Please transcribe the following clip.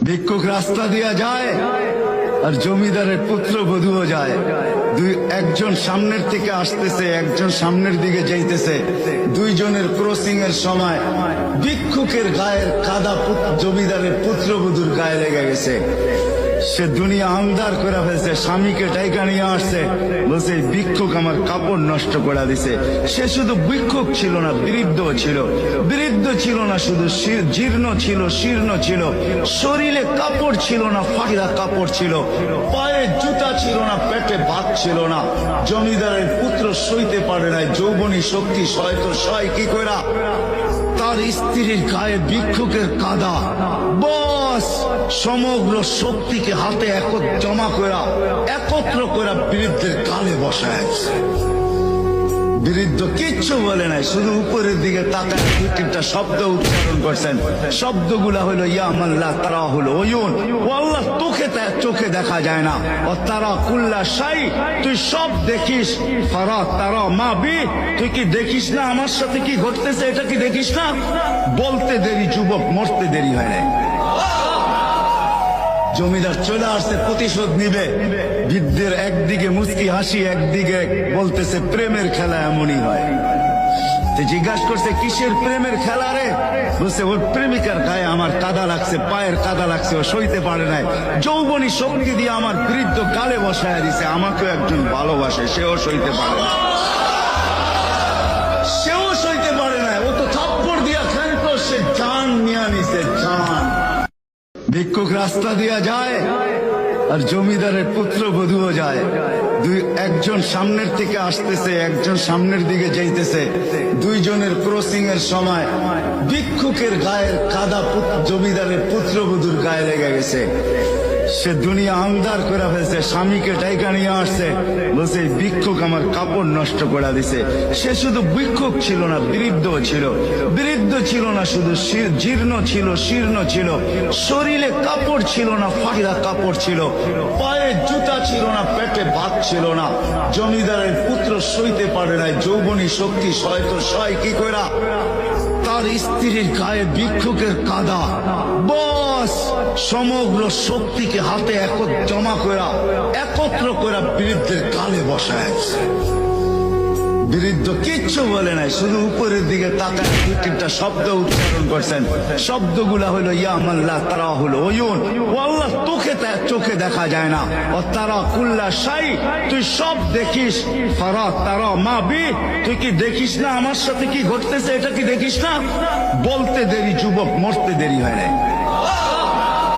ভিক্ষুক রাস্তা দিয়া যায় আর জমিদারের পুত্র বধূও যায়। একজন সামনের থেকে আসতেছে, একজন সামনের দিকে যাইতেছে। দুইজনের ক্রসিং এর সময় ভিক্ষুকের গায়ের কাদা জমিদারের পুত্রবধূর গায়ে লেগে গেছে। সে দুনিয়া আন্ধার করে ফেলছে, স্বামীকে ডাইকা নিয়ে আসছে, বলছে ভিক্ষুক আমার কাপড় নষ্ট করে দিছে। সে শুধু ভিক্ষুক ছিল না, বৃদ্ধ ছিল। বৃদ্ধ ছিল না শুধু, জীর্ণ ছিল, শীর্ণ ছিল। শরীরে কাপড় ছিল না, ফাঁকিরা কাপড় ছিল। পায়ে জুতা ছিল না, পেটে ভাত ছিল না। জমিদারের পুত্র সইতে পারে নাই, যৌবনী শক্তি সয়তো সয় কি কইরা তার স্ত্রীর গায়ে ভিক্ষুকের কাদা। বস সমগ্র শক্তিকে হাতে জমা করা, একত্র করা বৃদ্ধের কালে বসায়। বৃদ্ধ কিচ্ছু বলে নাই, শুধু উপরের দিকে তাকায় দুই তিনটা শব্দ উচ্চারণ করছেন। শব্দগুলা হলো ইয়া মাল্লা তারা হলো ওয়ুন, ও আল্লাহ চোখে দেখা যায় না। ও তারা কুল্লা শাই, তুই সব দেখিস। ফারা তারা মা বি, তুই কি দেখিস না আমার সাথে কি ঘটতেছে? এটা কি দেখিস না? বলতে দেরি যুবক, মরতে দেরি হয় নাই। জমিদার চলে আসছে, প্রতিশোধ নিবে। বৃদ্ধের একদিকে মুচকি হাসি, একদিকে বলতেছে প্রেমের খেলা এমনই হয়। জিজ্ঞাসা করছে কিসের প্রেমের খেলা রে? বলছে ওর প্রেমিকার গায়ে আমার কাদা লাগছে, পায়ের কাদা লাগছে, ও সইতে পারে নাই। যৌবনী শক্তি দিয়ে আমার বৃদ্ধ গালে বসায় দিছে। আমাকেও একজন ভালোবাসে, সেও সইতে পারে না, সেও সইতে পারে না। ও তো থাপ্পড় দিয়া খানিত সে জান নিয়ে নিছে, জান। ভিক্ষুক রাস্তা দিয়া যায় আর জমিদারের পুত্র বধূও যায়। একজন সামনের থেকে আসতেছে, একজন সামনের দিকে যাইতেছে। দুইজনের ক্রসিং এর সময় ভিক্ষুকের গায়ের কাদা জমিদারের পুত্রবধূর গায়ে লেগে গেছে। সে দুনিয়া আন্ধার করে ফেলছে, স্বামীকে ডাইকা নিয়ে আসছে, বলছে ভিক্ষুক আমার কাপড় নষ্ট করে দিছে। সে শুধু ভিক্ষুক ছিল না, বৃদ্ধ ছিল। বৃদ্ধ ছিল না শুধু, জীর্ণ ছিল, শীর্ণ ছিল। শরীরে কাপড় ছিল না, ফাঁকিরা কাপড় ছিল। পায়ে জুতা ছিল না, পেটে ভাত ছিল না। জমিদারের পুত্র সইতে পারে নাই, যৌবনী শক্তি সয়তো সয় কি কইরা তার স্ত্রীর গায়ে ভিক্ষুকের কাদা। বস সমগ্র শক্তিকে হাতে জমা করা, একত্র করা বৃদ্ধের কালে বসায়। বৃদ্ধ কিচ্ছু বলে নাই, শুধু উপরের দিকে তাকায় দুই তিনটা শব্দ উচ্চারণ করছেন। শব্দগুলা হলো ইয়া মাল্লা তারা হলো ওয়ুন, ও আল্লাহ চোখে দেখা যায় না। ও তারা কুল্লা শাই, তুই সব দেখিস। ফারা তারা মা বি, তুই কি দেখিস না আমার সাথে কি ঘটতেছে? এটা কি দেখিস না? বলতে দেরি যুবক, মরতে দেরি হয় নাই।